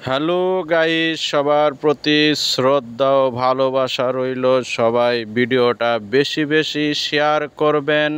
Hello guys, সবার প্রতি শ্রদ্ধা ও ভালোবাসা রইল। সবাই ভিডিওটা বেশি বেশি শেয়ার করবেন,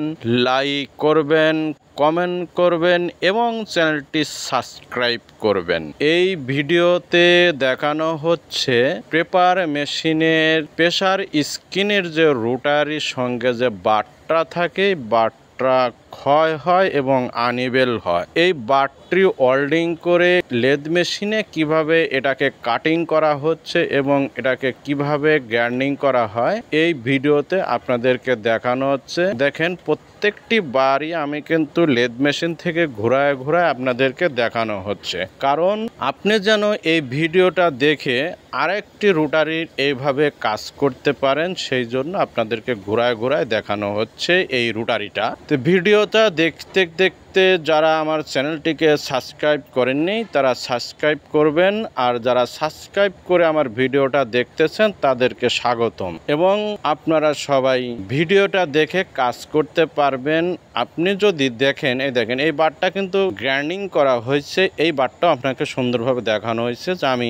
লাইক করবেন, কমেন্ট করবেন এবং চ্যানেলটি সাবস্ক্রাইব করবেন। এই ভিডিওতে দেখানো হচ্ছে পেপার মেশিনের প্রেসার স্ক্রিনের যে রোটারির সঙ্গে যে বাটটা থাকে, বাটটা ক্ষয় হয় এবং আনইভেন হয়। এই বাটটি ওয়েল্ডিং করে লেদ মেশিনে কিভাবে এটাকে কাটিং করা হচ্ছে এবং এটাকে কিভাবে গ্রাইন্ডিং করা হয় এই ভিডিওতে আপনাদেরকে দেখানো হচ্ছে। দেখেন, প্রত্যেকটি বারই আমি কিন্তু লেদ মেশিন থেকে ঘোরায় ঘোরায় আপনাদেরকে দেখানো হচ্ছে, কারণ আপনি যেন এই ভিডিওটা দেখে আরেকটি রোটারির এইভাবে কাজ করতে পারেন, সেই জন্য আপনাদেরকে ঘোরায় ঘোরায় দেখানো হচ্ছে এই রোটারিটা। তো ভিডিওটা দেখতে দেখতে যারা আমার চ্যানেলটিকে সাবস্ক্রাইব করেননি তারা সাবস্ক্রাইব করবেন, আর যারা সাবস্ক্রাইব করে আমার ভিডিওটা দেখতেছেন তাদেরকে স্বাগতম। এবং আপনারা সবাই ভিডিওটা দেখে কাজ করতে পারবেন। আপনি যদি দেখেন, এই দেখেন এই বারটা কিন্তু গ্রাইন্ডিং করা হয়েছে, এই বারটাও আপনাকে সুন্দরভাবে দেখানো হয়েছে যে আমি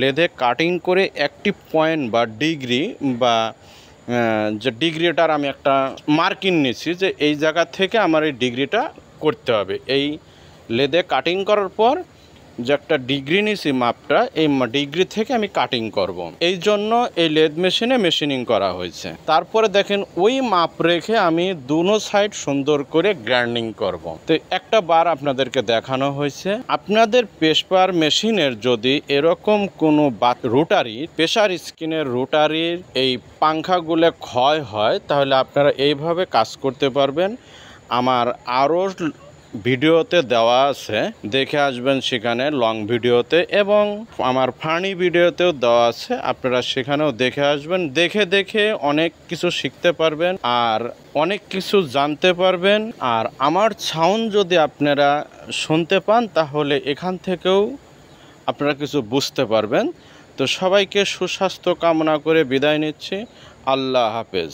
লেদে কাটিং করে একটি পয়েন্ট বা ডিগ্রি বা যে ডিগ্রিটার আমি একটা মার্কিং নিয়েছি যে এই জায়গা থেকে আমার এই ডিগ্রিটা করতে হবে। এই লেদে কাটিং করার পর যে একটা ডিগ্রি নিয়েছি মাপটা, এই ডিগ্রি থেকে আমি কাটিং করব। এই জন্য এই লেদ মেশিনে মেশিনিং করা হয়েছে। তারপরে দেখেন ওই মাপ রেখে আমি দুনো সাইড সুন্দর করে গ্রাইন্ডিং করব। তো একটা বার আপনাদেরকে দেখানো হয়েছে। আপনাদের পেপার মেশিনের যদি এরকম কোনো রোটারি প্রেসার স্ক্রিনের রোটারির এই পাংখাগুলো ক্ষয় হয় তাহলে আপনারা এইভাবে কাজ করতে পারবেন। আমার আরও ভিডিওতে দেওয়া আছে, দেখে আসবেন সেখানে লং ভিডিওতে, এবং আমার ফানি ভিডিওতেও দেওয়া আছে, আপনারা সেখানেও দেখে আসবেন। দেখে দেখে অনেক কিছু শিখতে পারবেন আর অনেক কিছু জানতে পারবেন। আর আমার সাউন্ড যদি আপনারা শুনতে পান তাহলে এখান থেকেও আপনারা কিছু বুঝতে পারবেন। তো সবাইকে সুস্বাস্থ্য কামনা করে বিদায় নিচ্ছি। আল্লাহ হাফেজ।